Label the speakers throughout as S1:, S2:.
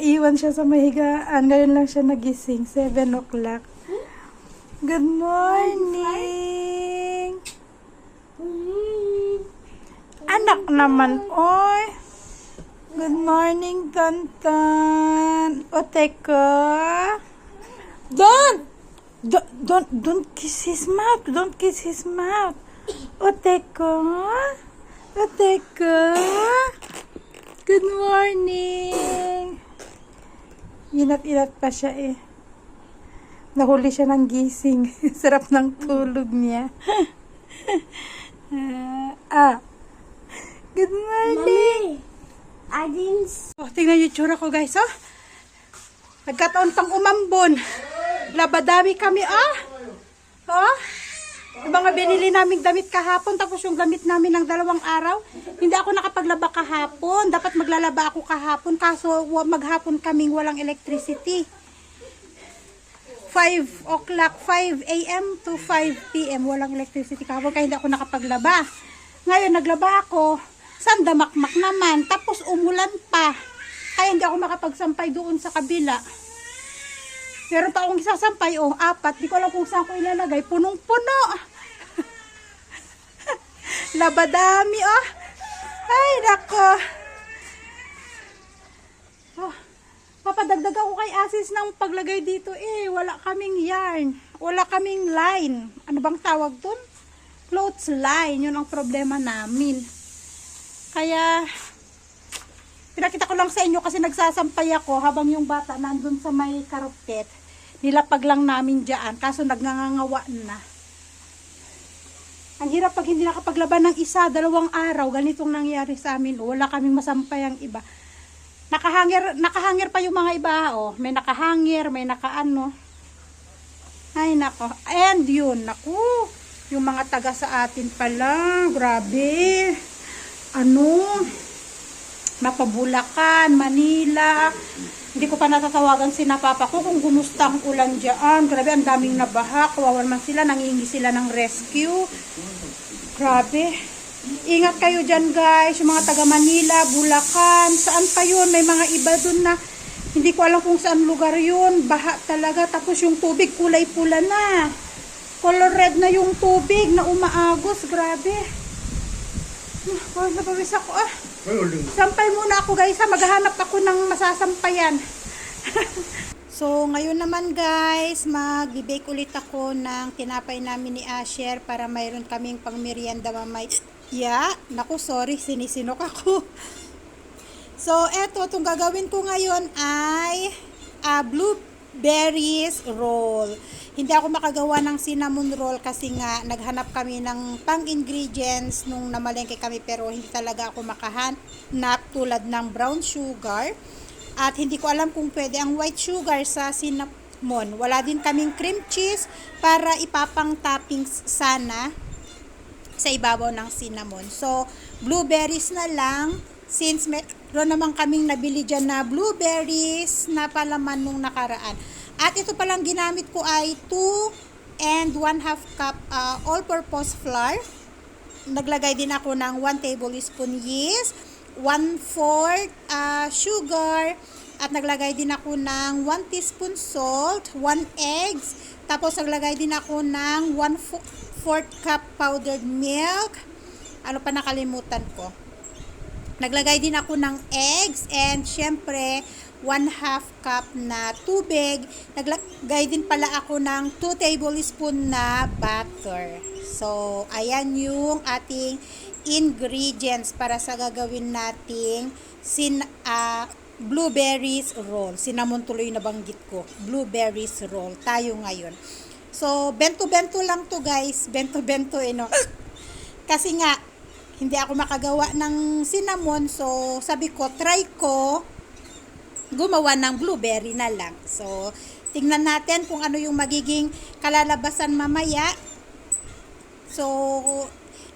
S1: Naiwan siya sa mahigaan. Ngayon lang siya nagising. 7 o'clock. Good morning! Anak naman, oy! Good morning, Tonton! O, teka! Don't kiss his mouth! Don't kiss his mouth! O, teka! O, teka! Good morning! Inat-inat pa siya eh. Nahuli siya ng gising. Sarap ng tulog niya. Good morning!
S2: Mommy,
S1: Oh, tingnan yung tsura ko guys, oh. Nagkataon pang umambon. Labadami kami, oh. Oh. Yung mga binili naming damit kahapon, tapos yung gamit namin ng 2 araw. Hindi ako nakapaglaba kahapon. Dapat maglalaba ako kahapon, kaso maghapon kaming walang electricity. 5 o'clock, 5 a.m. to 5 p.m. walang electricity kahapon, kaya hindi ako nakapaglaba. Ngayon, naglaba ako. Sandamakmak naman. Tapos umulan pa. Kaya hindi ako makapagsampay doon sa kabila. Meron pa akong isasampay. Oh, 4. Di ko alam kung saan ko ilalagay. Punong-puno. Labadami, oh. Ay, nako. Oh, papadagdag ako kay Asis ng paglagay dito. Wala kaming yarn. Wala kaming line. Ano bang tawag dun? Clothes line. Yun ang problema namin. Kaya, pinakita ko lang sa inyo kasi nagsasampay ako habang yung bata nandun sa may karupet. Nilapag lang namin dyan, kaso nagngangawa na. Ang hirap pag hindi nakapaglaban ng 1, 2 araw, ganitong nangyari sa amin. Wala kaming masampay ang iba. Nakahanger pa yung mga iba, oh. May nakahanger, may nakaano. Ay, nako. And yun, naku. Yung mga taga sa atin pala, grabe. Mapabulakan, Manila. Hindi ko pa natatawagan si papa ko kung gumusta ang ulan dyan. Grabe, ang daming nabaha. Kawawan man sila, nangingi sila ng rescue. Grabe. Ingat kayo dyan guys. Yung mga taga Manila, Bulacan. Saan pa yun? May mga iba dun na hindi ko alam kung saan lugar yun. Baha talaga. Tapos yung tubig kulay pula na. Color red na yung tubig na umaagos. Grabe. Napawis ako ah. Sampay muna ako guys ha. Maghahanap ako ng masasampayan. So ngayon naman guys, mag-bake ulit ako ng tinapay namin ni Asher para mayroon kaming pang merienda mamaya. Naku, sorry, sinisinok ako. So eto, itong gagawin ko ngayon ay blueberries roll. Hindi ako makagawa ng cinnamon roll kasi nga naghanap kami ng pang-ingredients nung namalengke kami pero hindi talaga ako makahanap tulad ng brown sugar at hindi ko alam kung pwede ang white sugar sa cinnamon. Wala din kaming cream cheese para ipapang toppings sana sa ibabaw ng cinnamon. So, blueberries na lang since meron naman kaming nabili dyan na blueberries na palaman nung nakaraan. At ito palang ginamit ko ay 2 and 1/2 cup all-purpose flour. Naglagay din ako ng 1 tablespoon yeast, 1/4 sugar, at naglagay din ako ng 1 teaspoon salt, 1 eggs, tapos naglagay din ako ng 1/4 cup powdered milk. Ano pa nakalimutan ko? Naglagay din ako ng eggs and syempre 1/2 cup na tubig. Naglagay din pala ako ng 2 tablespoon na butter. So, ayan yung ating ingredients para sa gagawin nating blueberries roll. Cinnamon tuloy na banggit ko. Blueberries roll tayo ngayon. So, bento-bento lang to guys. Bento-bento no. Kasi nga, hindi ako makagawa ng cinnamon. So, sabi ko, try ko gumawa ng blueberry na lang. So, tingnan natin kung ano yung magiging kalalabasan mamaya. So,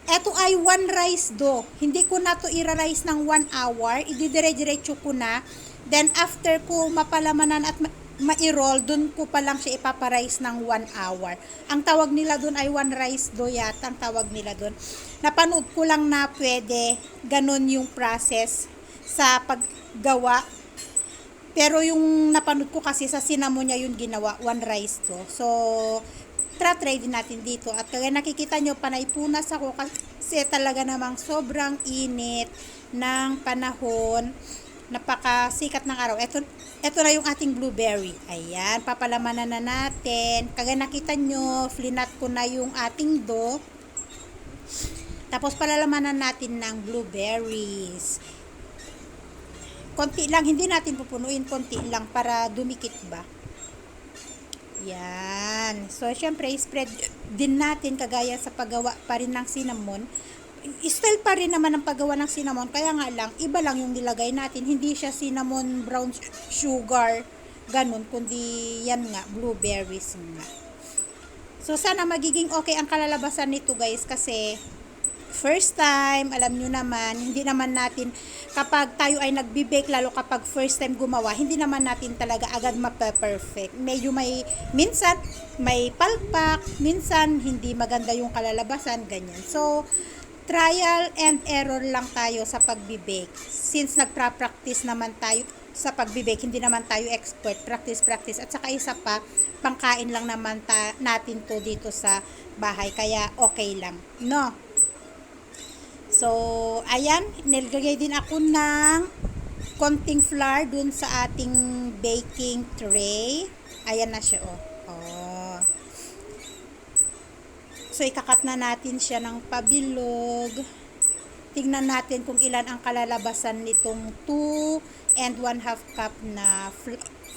S1: eto ay 1 rice dough. Hindi ko na to i-rice ng 1 hour. Ididire-diretso ko na. Then, after ko mapalamanan at ma-roll, dun ko pa lang siya ipaparice ng 1 hour. Ang tawag nila dun ay 1 rice dough yata. Ang tawag nila dun. Napanood ko lang na pwede ganun yung process sa paggawa Pero yung napanood ko kasi sa cinnamon niya yung ginawa, 1 rice to. So, try din natin dito. At kaya nakikita nyo, panay punas ako kasi talaga namang sobrang init ng panahon. Napakasikat ng araw. Ito na yung ating blueberry. Ayan, papalamanan na natin. Kaya nakita nyo, flinat ko na yung ating dough. Tapos palalamanan natin ng blueberries. Konti lang, hindi natin pupunuin, konti lang para dumikit ba. Yan. So, syempre, spread din natin kagaya sa paggawa pa rin ng cinnamon. Style pa rin naman ang paggawa ng cinnamon, kaya nga lang, iba lang yung nilagay natin. Hindi siya cinnamon brown sugar, ganun, kundi yan nga, blueberries nga. So, sana magiging okay ang kalalabasan nito guys, kasi first time, alam nyo naman, hindi naman natin, kapag tayo ay nagbe-bake, lalo kapag first time gumawa, hindi naman natin talaga agad mape-perfect. Medyo minsan, may palpak, minsan, hindi maganda yung kalalabasan, ganyan. So, trial and error lang tayo sa pagbe-bake. Since nagpa-practice naman tayo sa pagbe-bake, hindi naman tayo expert, practice. At saka isa pa, pangkain lang naman natin to dito sa bahay, kaya okay lang, no? So, ayan, nilagay din ako ng konting flour dun sa ating baking tray. Ayan na siya, oh. So, ikakat na natin siya ng pabilog. Tingnan natin kung ilan ang kalalabasan nitong 2 and 1/2 cup na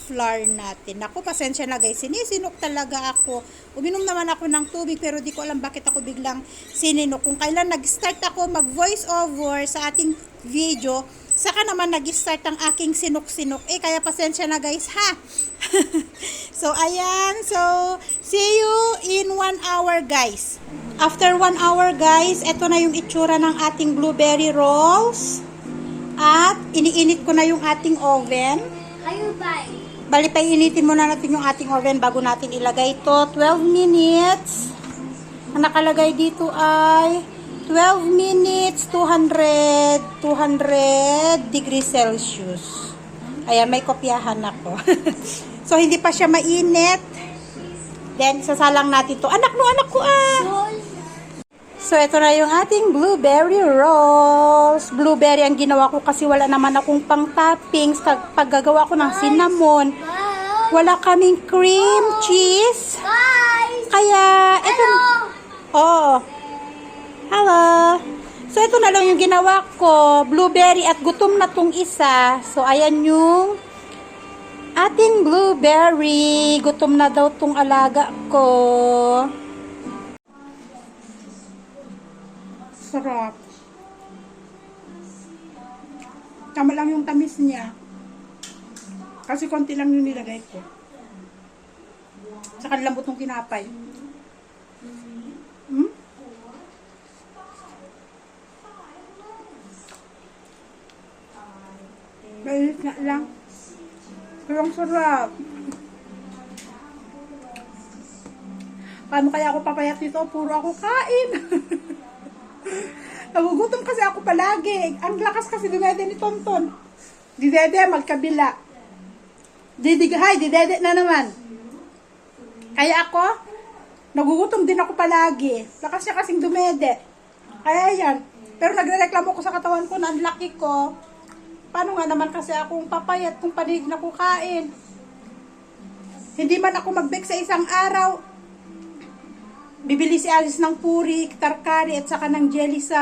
S1: flour natin. Naku, pasensya na guys, sinisinok talaga ako. Uminom naman ako ng tubig pero di ko alam bakit ako biglang sininok. Kung kailan nag-start ako mag-voice over sa ating video, saka naman nag-start ang aking sinok-sinok. Kaya pasensya na guys, ha? So, ayan. So, see you in 1 hour guys. After 1 hour guys, eto na yung itsura ng ating blueberry rolls. At, iniinit ko na yung ating oven. Bali, painitin muna natin yung ating oven bago natin ilagay ito. 12 minutes. Ang nakalagay dito ay 12 minutes, 200 degrees Celsius. Ayan, may kopyahan ako. So, hindi pa siya mainit. Then, sasalang natin to. Anak ko So, ito na yung ating blueberry rolls. Blueberry ang ginawa ko kasi wala naman akong pang toppings. Pag gagawa ko ng cinnamon, wala kaming cream cheese. Kaya, ito. Oh. Hello. So, ito na lang yung ginawa ko. Blueberry at gutom na tong isa. So, ayan yung ating blueberry. Gutom na daw tong alaga ko. Sarap. Tama lang yung tamis niya. Kasi konti lang yung nilagay ko. Saka lambot ng tinapay. Mainit nga lang. Pero ang sarap. Paano kaya ako papayat nito? Puro ako kain. Nagugutom kasi ako palagi. Ang lakas kasi dumede ni Tonton. Didede, magkabila. Didighay, didede na naman. Kaya ako, nagugutom din ako palagi. Lakas niya kasing dumede. Kaya yan. Pero nagrereklamo ko sa katawan ko na ang laki ko. Paano nga naman kasi akong papayat kung panig na kukain? Hindi man ako mag-bake sa isang araw. Bibili si Alice ng puri, tarkari, at saka ng jelly sa...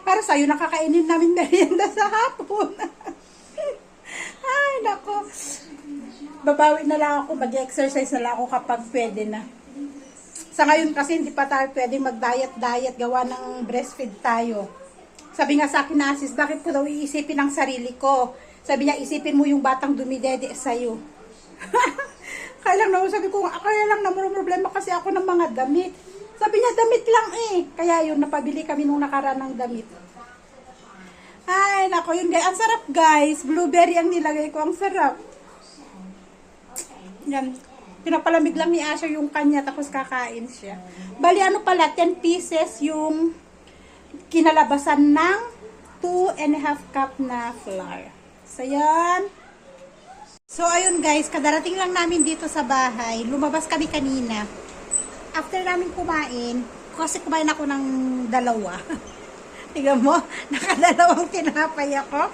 S1: Para sa'yo, nakakainin namin merienda sa hapon. Ay, nako. Babawi na lang ako, mag-exercise na lang ako kapag pwede na. Sa ngayon kasi hindi pa tayo pwedeng mag-diet, gawa ng breastfeed tayo. Sabi nga sa akin na Asis, bakit ko daw iisipin ang sarili ko? Sabi niya, isipin mo yung batang dumidede sa'yo. Kaya lang sabi ko, kaya lang namuro problema kasi ako ng mga damit. Sabi niya, damit lang Kaya yun, napabili kami nung nakaraan ng damit. Ay, nako, yun guys. Ang sarap guys. Blueberry ang nilagay ko. Ang sarap. Yan. Pinapalamig lang ni Asha yung kanya, tapos kakain siya. Bali, ano pala, 10 pieces yung kinalabasan ng 2.5 cup na flour. So, yan. So, ayun guys, kadarating lang namin dito sa bahay. Lumabas kami kanina. After namin kumain, kasi kumain ako ng dalawa. Tingnan mo, nakadalawang tinapay ako.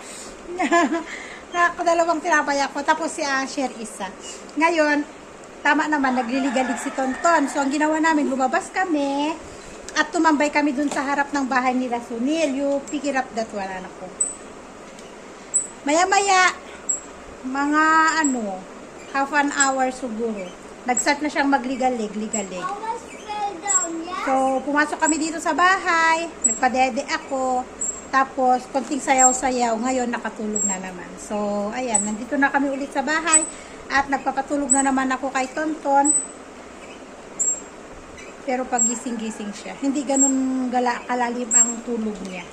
S1: Nakadalawang tinapay ako. Tapos si Asher isa. Ngayon, tama naman, nagliligalig si Tonton. So, ang ginawa namin, lumabas kami at tumambay kami dun sa harap ng bahay nila Sunil. You pick it up that one, anak ko. Maya-maya, mga half an hour siguro. Nag-start na siyang magligalig. So, pumasok kami dito sa bahay. Nagpadede ako. Tapos, konting sayaw-sayaw. Ngayon, nakatulog na naman. So, ayan. Nandito na kami ulit sa bahay. At nagpapatulog na naman ako kay Tonton. Pero pag gising-gising siya. Hindi ganun kalalim ang tulog niya.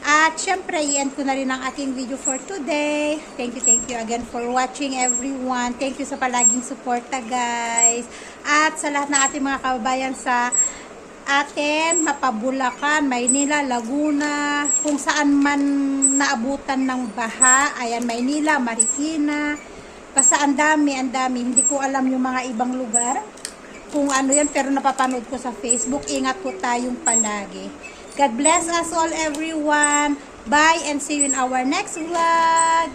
S1: At syempre, i-end ko na rin ang ating video for today. Thank you again for watching everyone. Thank you sa palaging suporta guys. At sa lahat ng ating mga kababayan sa atin, Mapabulacan, Maynila, Laguna, kung saan man naabutan ng baha. Ayan, Maynila, Marikina. Basta ang dami. Hindi ko alam yung mga ibang lugar. Kung ano yan, pero napapanood ko sa Facebook. Ingat po tayong palagi. God bless us all everyone. Bye and see you in our next vlog.